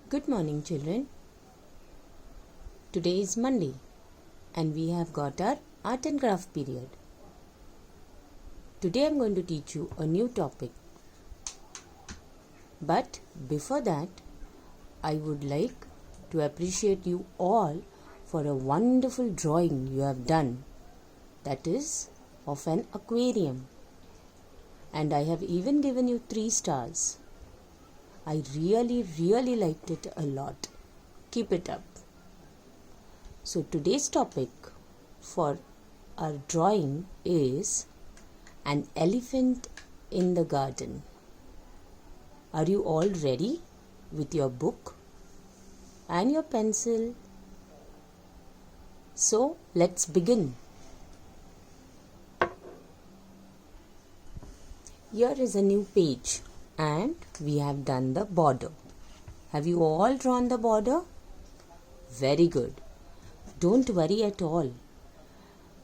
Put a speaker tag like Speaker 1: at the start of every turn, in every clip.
Speaker 1: Good morning, children. Today is Monday and we have got our art and craft period. Today I am going to teach you a new topic. But before that, I would like to appreciate you all for a wonderful drawing you have done. That is of an aquarium. And I have even given you 3 stars. I really liked it a lot. Keep it up. So today's topic for our drawing is an elephant in the garden. Are you all ready with your book and your pencil? So let's begin. Here is a new page and we have done the border. Have you all drawn the border? Very good. Don't worry at all.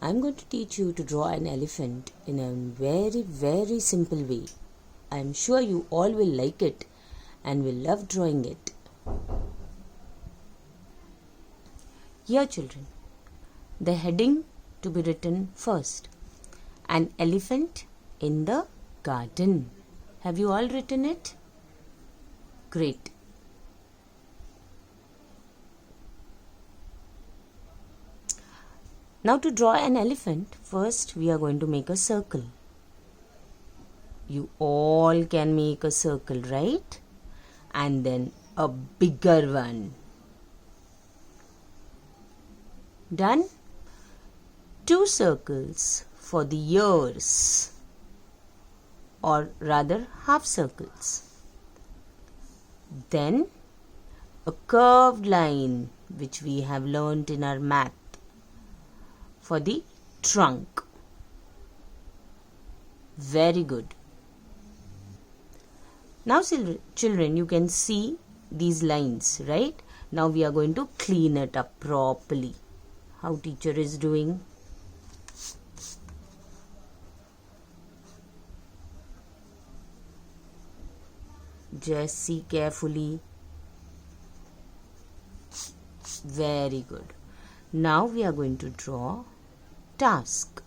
Speaker 1: I'm going to teach you to draw an elephant in a very simple way. I'm sure you all will like it and will love drawing it. Here, children, the heading to be written first. An elephant in the garden. Have you all written it? Great. Now to draw an elephant, first we are going to make a circle. You all can make a circle, right? And then a bigger one. Done? 2 circles for the ears, or rather half circles. Then a curved line which we have learnt in our math for the trunk. Very good. Now children, you can see these lines, right? Now we are going to clean it up properly. How teacher is doing? Just see carefully. Very good. Now we are going to draw task.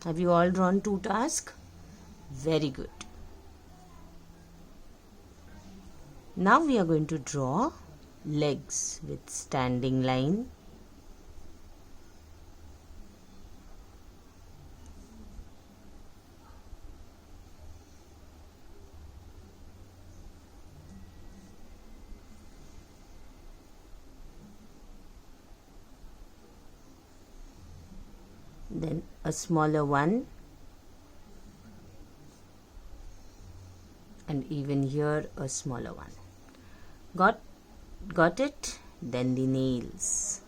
Speaker 1: Have you all drawn 2 tasks? Very good. Now we are going to draw legs with standing line. Then a smaller one, and even here a smaller one. Got it? Then the nails.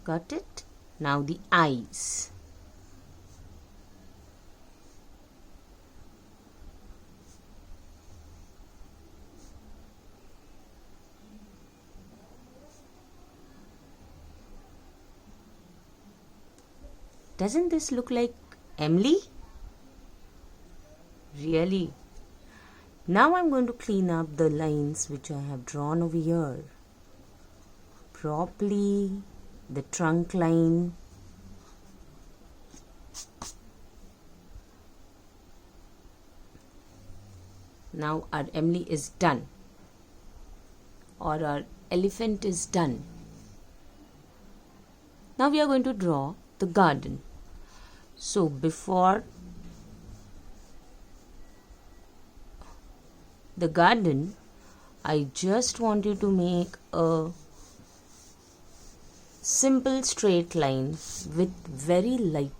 Speaker 1: Got it? Now the eyes. Doesn't this look like Emily? Really? Now I'm going to clean up the lines which I have drawn over here. Properly, the trunk line. Now our Emily is done, or our elephant is done. Now we are going to draw the garden. So before the garden, I just want you to make a simple straight line with very light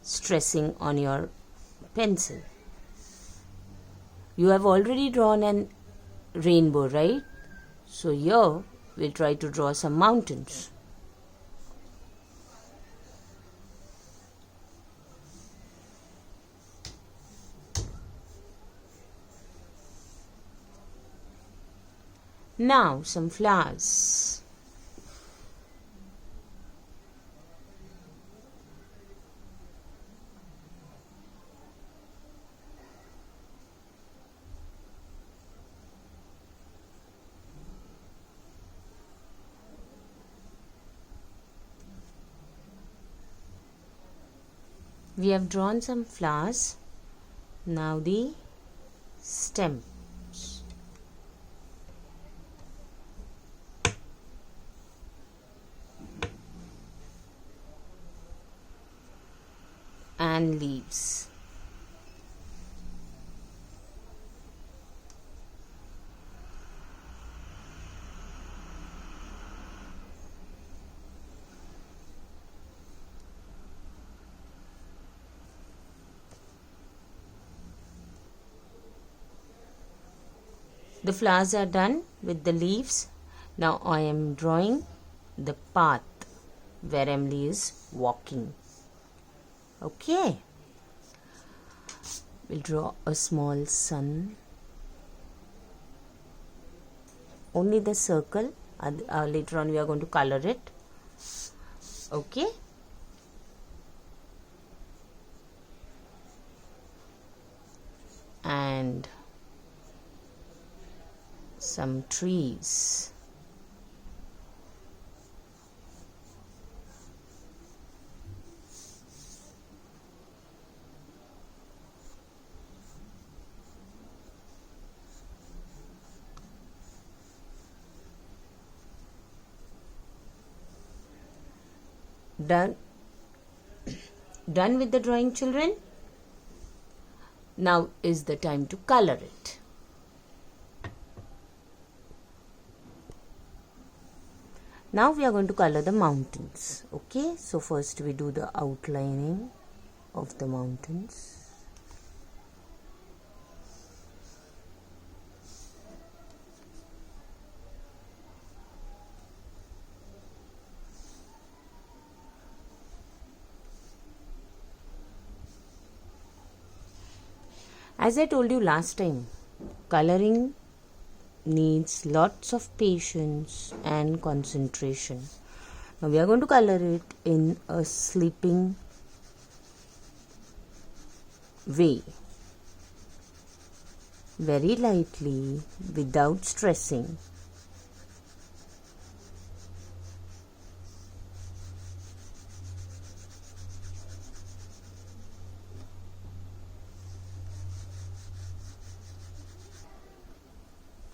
Speaker 1: stressing on your pencil. You have already drawn an rainbow, right? So here we'll try to draw some mountains. Now some flowers. We have drawn some flowers. Now the stems. And leaves. The flowers are done with the leaves. Now I am drawing the path where Emily is walking. Okay. We'll draw a small sun. Only the circle. Later on we are going to color it. Okay. And some trees. Done with the drawing, children? Now is the time to color it. Now we are going to color the mountains. Okay, so first we do the outlining of the mountains. As I told you last time, coloring needs lots of patience and concentration. Now we are going to color it in a sleeping way, very lightly, without stressing.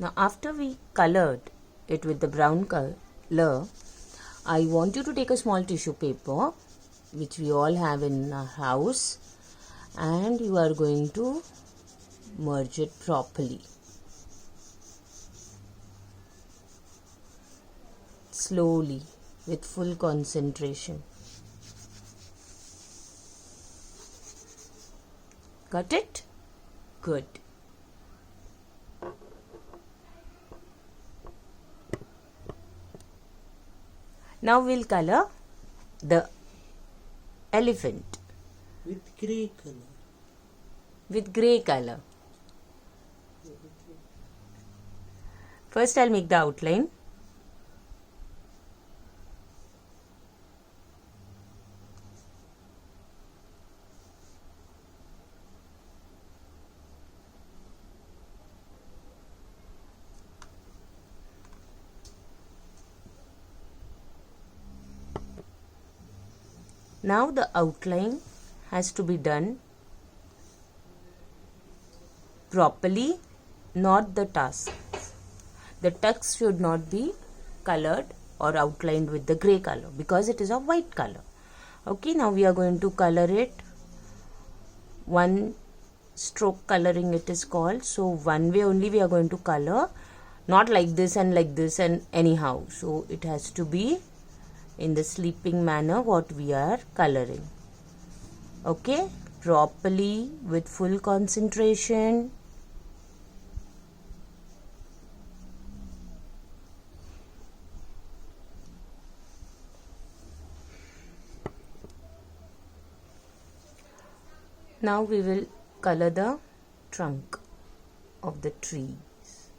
Speaker 1: Now after we colored it with the brown color, I want you to take a small tissue paper, which we all have in our house, and you are going to merge it properly. Slowly, with full concentration. Got it? Good. Now we'll color the elephant.
Speaker 2: With grey color.
Speaker 1: With grey color. First I'll make the outline. Now the outline has to be done properly, not the tusk. The tusk should not be colored or outlined with the grey color because it is a white color. Okay, now we are going to color it. One stroke coloring it is called. So one way only we are going to color, not like this and anyhow. So it has to be in the sleeping manner what we are coloring. Okay, properly with full concentration. Now we will color the trunk of the trees.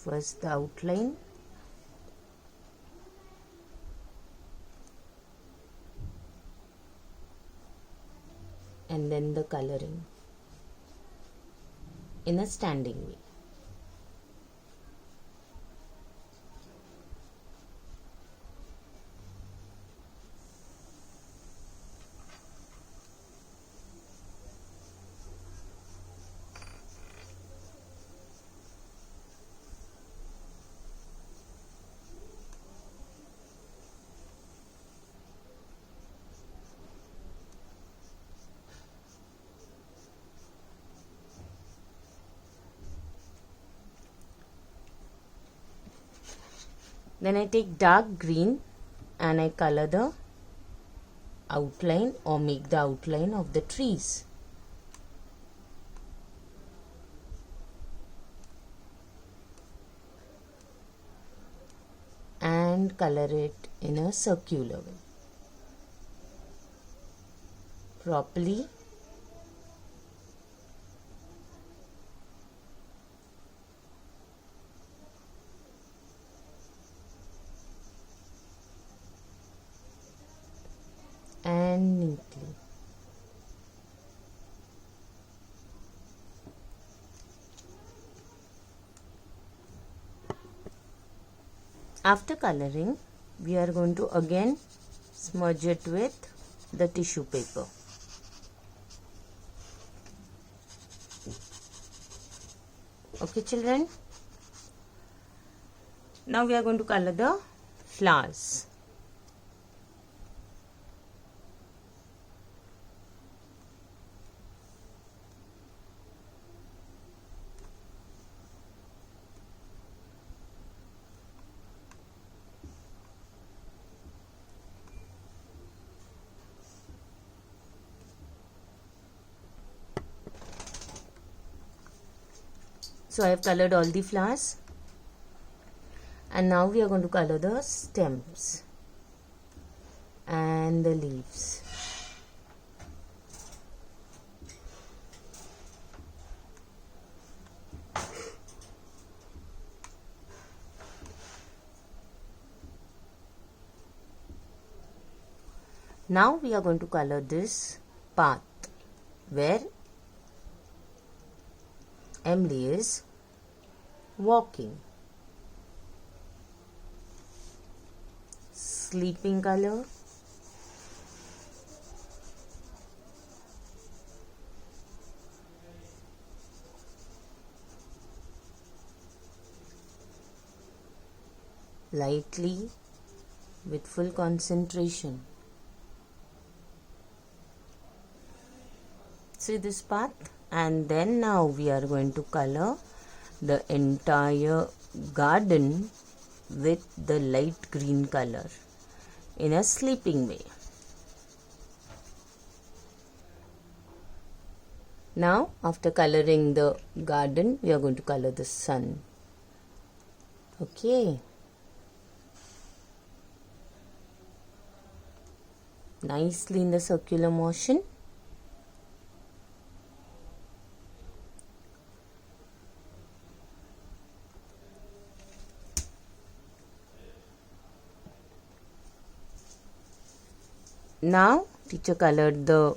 Speaker 1: First the outline, and then the coloring in a standing way. Then I take dark green and I color the outline or make the outline of the trees. And color it in a circular way. Properly. And neatly. After coloring, we are going to again smudge it with the tissue paper. Okay, children? Now we are going to color the flowers. So I have colored all the flowers, and now we are going to color the stems and the leaves. Now we are going to color this path where Emily is walking. Sleeping color. Lightly with full concentration. See this path? And then now we are going to color the entire garden with the light green color in a sleeping way. Now after coloring the garden, we are going to color the sun. Okay. Nicely in the circular motion. Now teacher colored the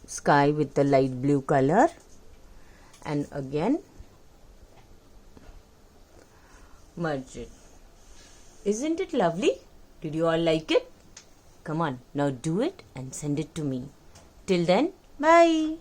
Speaker 1: sky with the light blue color, and again merge it. Isn't it lovely? Did you all like it? Come on, now do it and send it to me. Till then, bye.